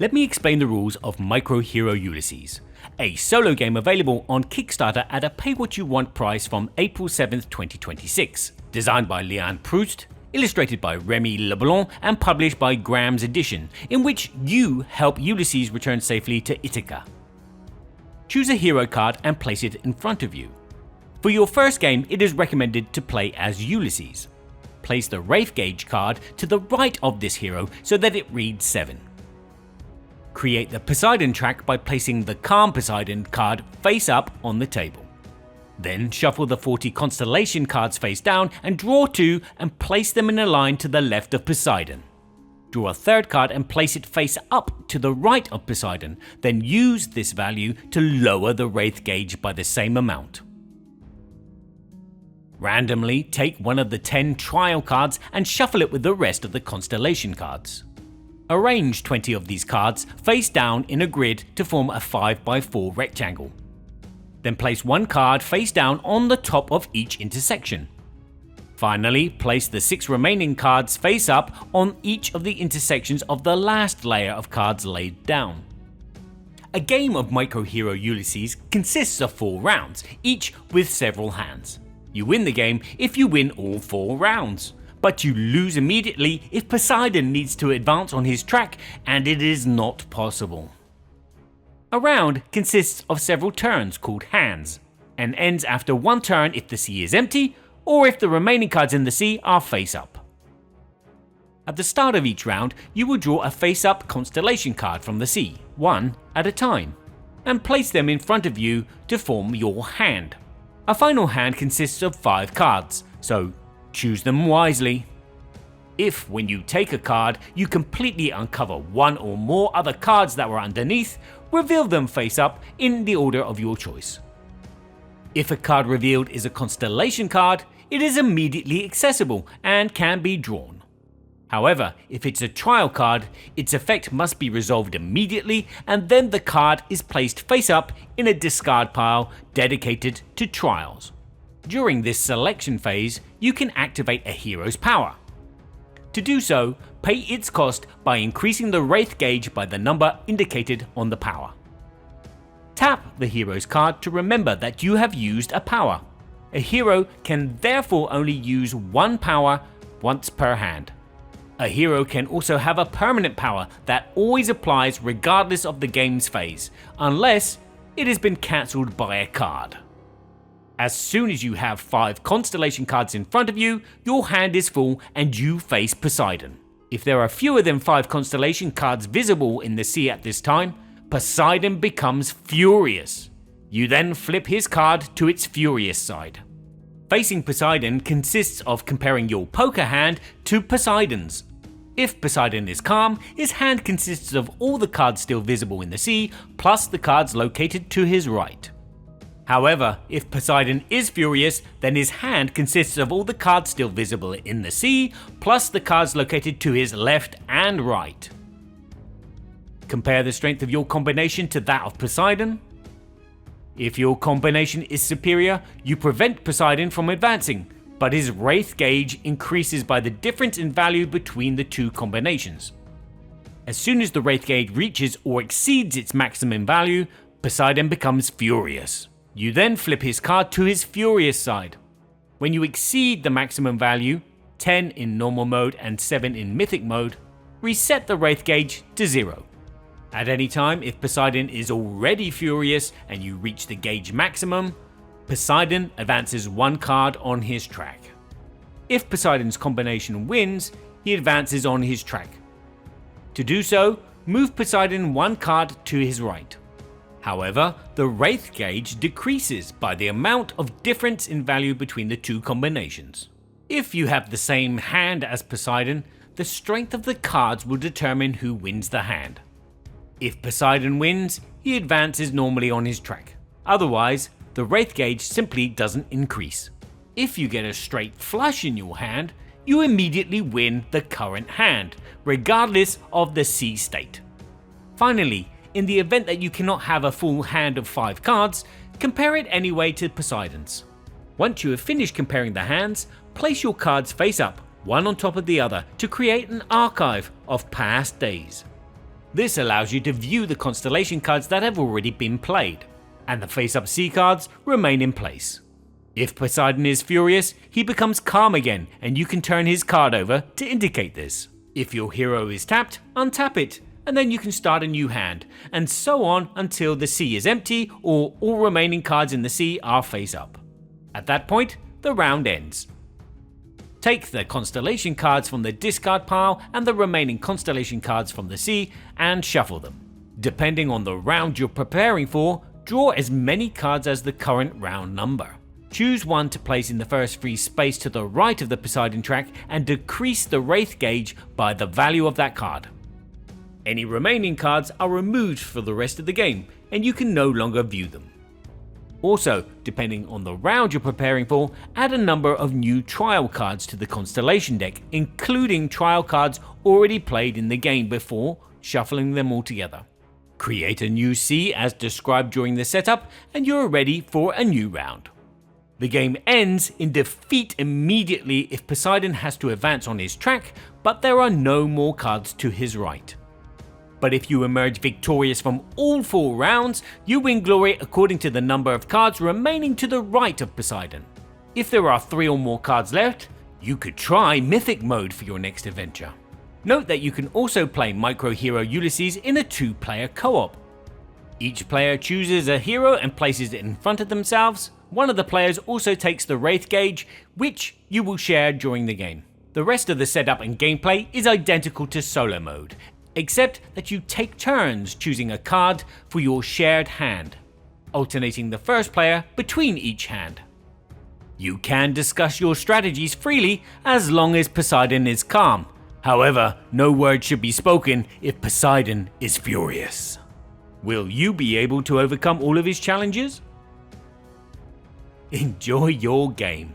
Let me explain the rules of MICRO HERO Ulysses, a solo game available on Kickstarter at a pay-what-you-want price from April 7th, 2026. Designed by Leanne Proust, illustrated by Remy Leblanc, and published by Graham's Edition, in which you help Ulysses return safely to Ithaca. Choose a hero card and place it in front of you. For your first game, it is recommended to play as Ulysses. Place the Wraith Gauge card to the right of this hero so that it reads 7. Create the Poseidon track by placing the Calm Poseidon card face up on the table. Then shuffle the 40 constellation cards face down and draw 2 and place them in a line to the left of Poseidon. Draw a third card and place it face up to the right of Poseidon, then use this value to lower the Wraith Gauge by the same amount. Randomly take one of the 10 trial cards and shuffle it with the rest of the constellation cards. Arrange 20 of these cards face down in a grid to form a 5x4 rectangle. Then place one card face down on the top of each intersection. Finally, place the 6 remaining cards face up on each of the intersections of the last layer of cards laid down. A game of MICRO HERO Ulysses consists of 4 rounds, each with several hands. You win the game if you win all 4 rounds, but you lose immediately if Poseidon needs to advance on his track and it is not possible. A round consists of several turns called hands, and ends after one turn if the sea is empty or if the remaining cards in the sea are face up. At the start of each round, you will draw a face up constellation card from the sea, one at a time, and place them in front of you to form your hand. A final hand consists of 5 cards, so choose them wisely. If, when you take a card, you completely uncover one or more other cards that were underneath, reveal them face up in the order of your choice. If a card revealed is a constellation card, it is immediately accessible and can be drawn. However, if it's a trial card, its effect must be resolved immediately, and then the card is placed face up in a discard pile dedicated to trials. During this selection phase, you can activate a hero's power. To do so, pay its cost by increasing the Wraith Gauge by the number indicated on the power. Tap the hero's card to remember that you have used a power. A hero can therefore only use one power once per hand. A hero can also have a permanent power that always applies regardless of the game's phase, unless it has been cancelled by a card. As soon as you have 5 constellation cards in front of you, your hand is full and you face Poseidon. If there are fewer than 5 constellation cards visible in the sea at this time, Poseidon becomes furious. You then flip his card to its furious side. Facing Poseidon consists of comparing your poker hand to Poseidon's. If Poseidon is calm, his hand consists of all the cards still visible in the sea, plus the cards located to his right. However, if Poseidon is furious, then his hand consists of all the cards still visible in the sea, plus the cards located to his left and right. Compare the strength of your combination to that of Poseidon. If your combination is superior, you prevent Poseidon from advancing, but his Wraith Gauge increases by the difference in value between the 2 combinations. As soon as the Wraith Gauge reaches or exceeds its maximum value, Poseidon becomes furious. You then flip his card to his furious side. When you exceed the maximum value, 10 in normal mode and 7 in mythic mode, reset the Wraith Gauge to 0. At any time, if Poseidon is already furious and you reach the gauge maximum, Poseidon advances 1 card on his track. If Poseidon's combination wins, he advances on his track. To do so, move Poseidon 1 card to his right. However, the Wraith Gauge decreases by the amount of difference in value between the 2 combinations. If you have the same hand as Poseidon, the strength of the cards will determine who wins the hand. If Poseidon wins, he advances normally on his track. Otherwise, the Wraith Gauge simply doesn't increase. If you get a straight flush in your hand, you immediately win the current hand, regardless of the sea state. Finally, in the event that you cannot have a full hand of 5 cards, compare it anyway to Poseidon's. Once you have finished comparing the hands, place your cards face up, one on top of the other, to create an archive of past days. This allows you to view the constellation cards that have already been played, and the face-up sea cards remain in place. If Poseidon is furious, he becomes calm again, and you can turn his card over to indicate this. If your hero is tapped, untap it, and then you can start a new hand, and so on until the sea is empty or all remaining cards in the sea are face up. At that point, the round ends. Take the constellation cards from the discard pile and the remaining constellation cards from the sea and shuffle them. Depending on the round you're preparing for, draw as many cards as the current round number. Choose one to place in the first free space to the right of the Poseidon track and decrease the Wraith gauge by the value of that card. Any remaining cards are removed for the rest of the game, and you can no longer view them. Also, depending on the round you're preparing for, add a number of new trial cards to the Constellation deck, including trial cards already played in the game before shuffling them all together. Create a new sea as described during the setup, and you're ready for a new round. The game ends in defeat immediately if Poseidon has to advance on his track, but there are no more cards to his right. But if you emerge victorious from all 4 rounds, you win glory according to the number of cards remaining to the right of Poseidon. If there are 3 or more cards left, you could try Mythic mode for your next adventure. Note that you can also play MICRO HERO Ulysses in a 2-player co-op. Each player chooses a hero and places it in front of themselves. One of the players also takes the Wraith gauge, which you will share during the game. The rest of the setup and gameplay is identical to solo mode, except that you take turns choosing a card for your shared hand, alternating the first player between each hand. You can discuss your strategies freely as long as Poseidon is calm. However, no word should be spoken if Poseidon is furious. Will you be able to overcome all of his challenges? Enjoy your game.